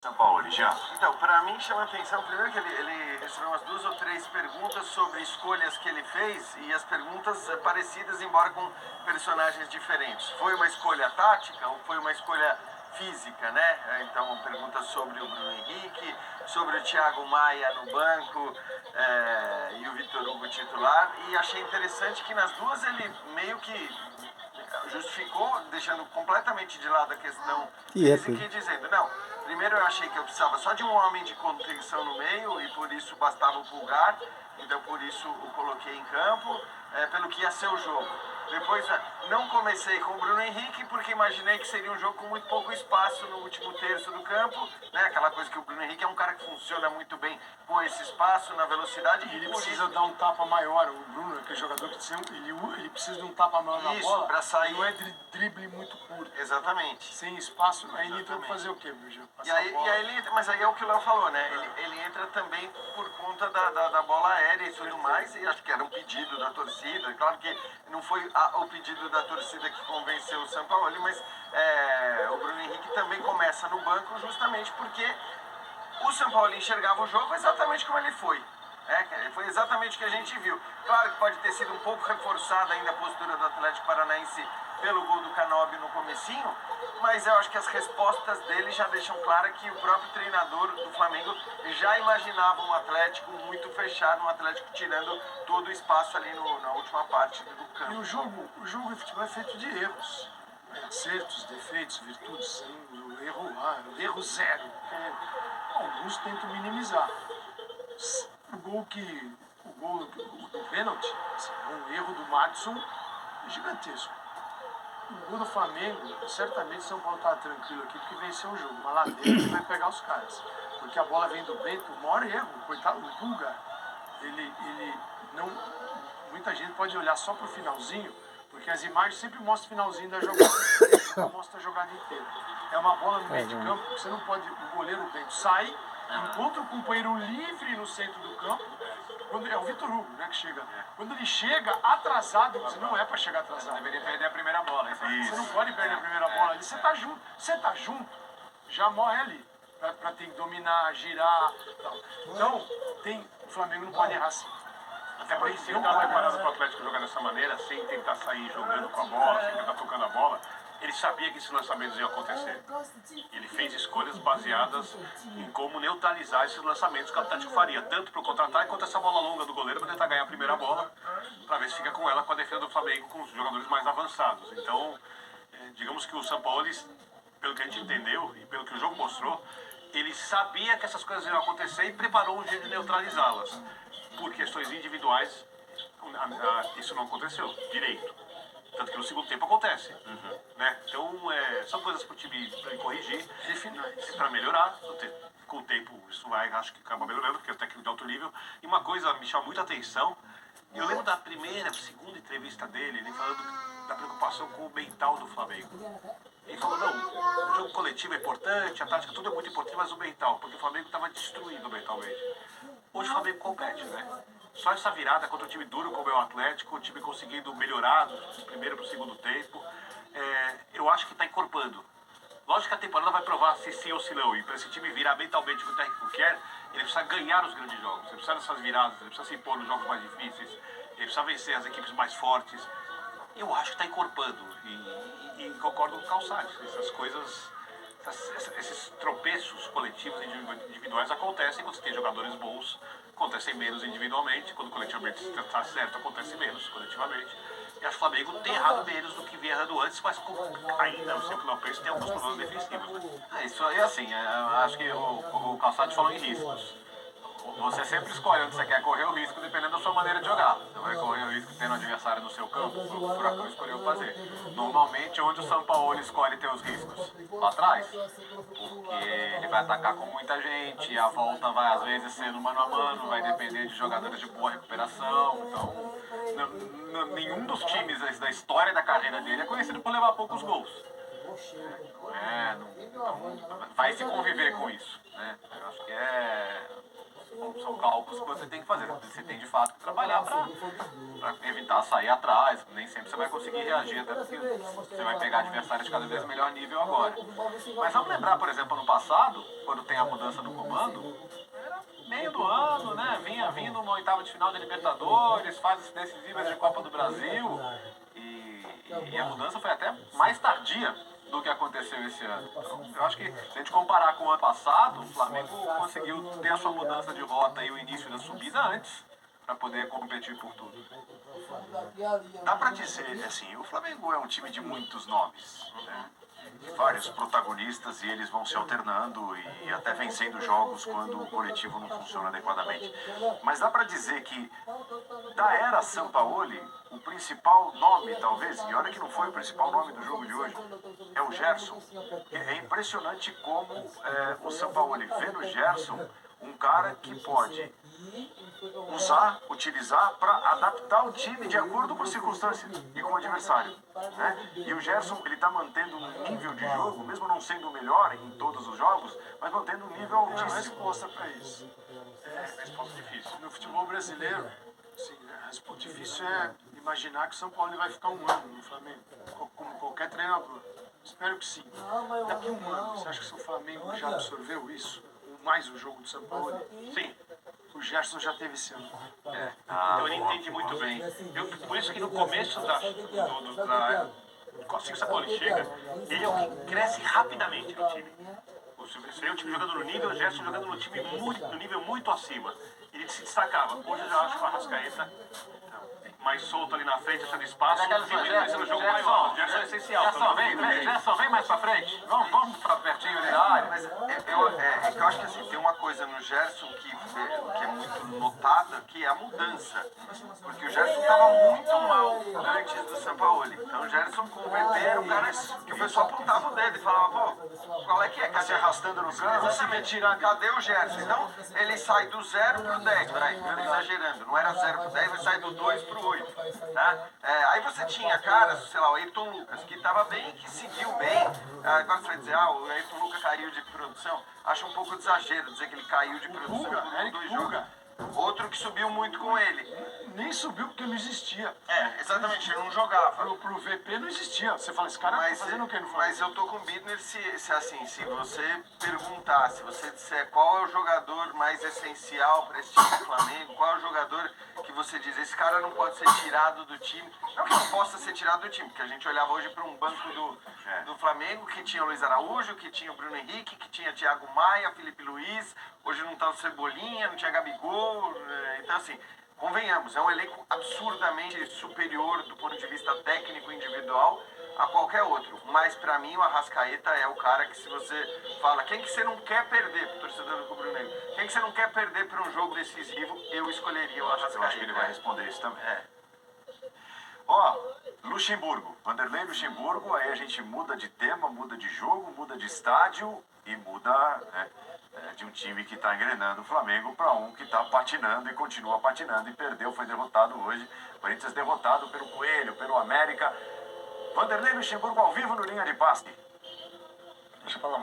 São Paulo, já. Então, para mim chama a atenção, primeiro que ele recebeu umas 2 ou 3 perguntas sobre escolhas que ele fez e as perguntas parecidas, embora com personagens diferentes. Foi uma escolha tática ou foi uma escolha física, né? Então, perguntas sobre o Bruno Henrique, sobre o Thiago Maia no banco e o Vitor Hugo titular. E achei interessante que nas duas ele meio que justificou, deixando completamente de lado a questão física e dizendo, não, primeiro eu achei que eu precisava só de um homem de contenção no meio e por isso bastava o Pulgar, então por isso o coloquei em campo, pelo que ia ser o jogo. Depois não comecei com o Bruno Henrique porque imaginei que seria um jogo com muito pouco espaço no último terço do campo, né? Aquela coisa que o Bruno Henrique é um cara que funciona muito bem com esse espaço, na velocidade. E ele precisa dar um tapa maior. O Bruno, aquele jogador que ele precisa de um tapa maior na bola. Para sair. Não é drible muito curto. Exatamente. Sem espaço, aí ele entra pra fazer o quê, Bruno? Mas aí é o que o Léo falou, né? Ele entra também por conta da bola aérea e tudo mais, e acho que era um pedido da torcida. Claro que não foi o pedido da torcida que convenceu o São Paulo, mas o Bruno Henrique também começa no banco justamente porque o São Paulo enxergava o jogo exatamente como ele foi. Foi exatamente o que a gente viu. Claro que pode ter sido um pouco reforçada ainda a postura do Atlético Paranaense pelo gol do Canóbio no comecinho, mas eu acho que as respostas dele já deixam claro que o próprio treinador do Flamengo já imaginava um Atlético muito fechado, um Atlético tirando todo o espaço ali na última parte do campo. E o jogo de futebol é feito de erros. Acertos, defeitos, virtudes, erro zero. Alguns tentam minimizar. O gol do pênalti, um erro do Madison gigantesco. O gol do Flamengo, certamente São Paulo está tranquilo aqui porque venceu o jogo, mas lá dentro ele vai pegar os caras. Porque a bola vem do Bento, o maior erro, coitado, o Pulgar, ele não. Muita gente pode olhar só pro finalzinho, porque as imagens sempre mostram o finalzinho da jogada, não mostra a jogada inteira. É uma bola no meio de campo, você não pode, o goleiro Bento sai, encontra o companheiro livre no centro do campo, quando é o Vitor Hugo, né, que chega. Quando ele chega atrasado, você não é para chegar atrasado. Deveria perder a primeira bola. Você não pode perder a primeira bola ali, você tá junto, já morre ali, para ter que dominar, girar, tal. Então, o Flamengo não pode errar assim. Até porque se ele estava preparado para o Atlético jogar dessa maneira, sem tentar sair jogando com a bola, sem tentar tocando a bola, ele sabia que esses lançamentos iam acontecer. Ele fez escolhas baseadas em como neutralizar esses lançamentos que o Atlético faria, tanto para o contra-ataque quanto essa bola longa do goleiro para tentar ganhar a primeira bola, para ver se fica com ela com a defesa do Flamengo, com os jogadores mais avançados. Então, digamos que o São Paulo, pelo que a gente entendeu e pelo que o jogo mostrou, ele sabia que essas coisas iam acontecer e preparou um jeito de neutralizá-las. Por questões individuais, isso não aconteceu direito. Tanto que no segundo tempo acontece. Né? Então, são coisas para o time corrigir, para melhorar. Com o tempo, isso vai, acho que acaba melhorando, porque é técnico de alto nível. E uma coisa me chama muita atenção, eu lembro da segunda entrevista dele, ele falando da preocupação com o mental do Flamengo. Ele falou, não, o jogo coletivo é importante, a tática, tudo é muito importante, mas o mental, porque o Flamengo estava destruído mentalmente. Hoje o Flamengo compete, né? Só essa virada contra um time duro como é o Atlético, o time conseguindo melhorar do primeiro para o segundo tempo, eu acho que está encorpando. Lógico que a temporada vai provar se sim ou se não, e para esse time virar mentalmente o que o técnico quer, ele precisa ganhar os grandes jogos, ele precisa dessas viradas, ele precisa se impor nos jogos mais difíceis, ele precisa vencer as equipes mais fortes. Eu acho que está encorpando, e concordo com o Calçade, essas coisas, esses tropeços coletivos e individuais acontecem quando você tem jogadores bons, acontecem menos individualmente, quando coletivamente está certo, acontece menos coletivamente. E acho que o Flamengo tem errado menos do que vinha errando antes, mas ainda, no sempre não penso, tem alguns problemas defensivos. Né? Isso aí, assim, acho que o Calçado falou em riscos. Você sempre escolhe onde você quer correr o risco, dependendo da sua maneira de jogar. Você vai correr o risco tendo um adversário no seu campo, o Furacão escolheu fazer. Normalmente, onde o São Paulo escolhe ter os riscos? Lá atrás. Porque ele vai atacar com muita gente, a volta vai às vezes ser no mano a mano, vai depender de jogadores de boa recuperação. Então, nenhum dos times da história da carreira dele é conhecido por levar poucos gols. Então, vai se conviver com isso. Né? Eu acho que são cálculos que você tem que fazer. Você tem de fato que trabalhar para evitar sair atrás. Nem sempre você vai conseguir reagir, até porque você vai pegar adversários de cada vez melhor nível agora. Mas vamos lembrar, por exemplo, ano passado, quando tem a mudança no comando, era meio do ano, né? Vinha vindo uma oitava de final de Libertadores, fases decisivas de Copa do Brasil, e a mudança foi até mais tardia do que aconteceu esse ano. Então, eu acho que se a gente comparar com o ano passado, o Flamengo conseguiu ter a sua mudança de rota e o início da subida antes, para poder competir por tudo. Dá pra dizer, assim, o Flamengo é um time de muitos nomes, né? Vários protagonistas, e eles vão se alternando e até vencendo jogos quando o coletivo não funciona adequadamente. Mas dá pra dizer que da era Sampaoli, o principal nome, talvez, e olha que não foi o principal nome do jogo de hoje, é o Gerson. É impressionante como o Sampaoli vê no Gerson um cara que pode utilizar para adaptar o time de acordo com as circunstâncias e com o adversário, né? E o Gerson, ele está mantendo um nível de jogo, mesmo não sendo o melhor em todos os jogos, mas mantendo um nível É uma altíssimo. resposta para isso. Resposta difícil. No futebol brasileiro, assim, a resposta difícil é imaginar que o São Paulo vai ficar um ano no Flamengo, como qualquer treinador. Espero que sim. Daqui a um ano, você acha que se o Flamengo já absorveu isso? Ou mais o jogo do São Paulo? Sim. O Gerson já teve esse ano. Então ele entende muito bem. Por isso que no começo assim que o Sampaoli chega, ele é o que cresce rapidamente no time. Você vê o time jogando no nível, o Gerson jogando no time no nível muito acima. Ele se destacava. Hoje eu já acho que o Arrascaeta mais solto ali na frente, achando espaço. Gerson, O jogo maior. Gerson é essencial. Gerson, vem mais pra frente. Vamos pra pertinho ali da área. Mas que eu acho que assim, tem uma coisa no Gerson que é muito notada, que é a mudança. Porque o Gerson estava muito mal antes do Sampaoli. Então o Gerson converter era o cara que o pessoal apontava o dedo e falava, pô, qual é que é? Tá se arrastando no campo, se Exatamente. Cadê o Gerson? Então ele sai do 0 pro 10, peraí, eu tô exagerando. Não era 0 pro 10, ele sai do 2 pro 8. Tá? Aí você tinha caras, sei lá, o Ayrton Lucas, que estava bem, que seguiu bem. Agora você vai dizer, o Ayrton Lucas caiu de produção. Acho um pouco de exagero dizer que ele caiu de produção por 2 jogos. Outro que subiu muito com ele. Nem subiu porque não existia. Exatamente, ele não jogava. Pro VP não existia. Você fala, esse cara tá fazendo o quê no Flamengo? Mas eu tô com o Bittner se você perguntar, se você disser qual é o jogador mais essencial para esse time do Flamengo, qual é o jogador que você diz, esse cara não pode ser tirado do time. Não que não possa ser tirado do time, porque a gente olhava hoje para um banco do Flamengo que tinha o Luiz Araújo, que tinha o Bruno Henrique, que tinha Thiago Maia, Felipe Luiz, hoje não tá o Cebolinha, não tinha Gabigol, então assim, convenhamos, é um elenco absurdamente superior do ponto de vista técnico e individual a qualquer outro. Mas pra mim o Arrascaeta é o cara que, se você fala quem que você não quer perder pro torcedor do Rubro Negro, quem que você não quer perder para um jogo decisivo, eu escolheria o Arrascaeta. Eu acho que ele vai responder isso também. Ó, Luxemburgo, Vanderlei Luxemburgo, aí a gente muda de tema, muda de jogo, muda de estádio e muda, né, de um time que está engrenando o Flamengo para um que está patinando e continua patinando e perdeu, foi derrotado hoje. Corinthians derrotado pelo Coelho, pelo América. Vanderlei Luxemburgo ao vivo no Linha de Passe. Deixa eu falar uma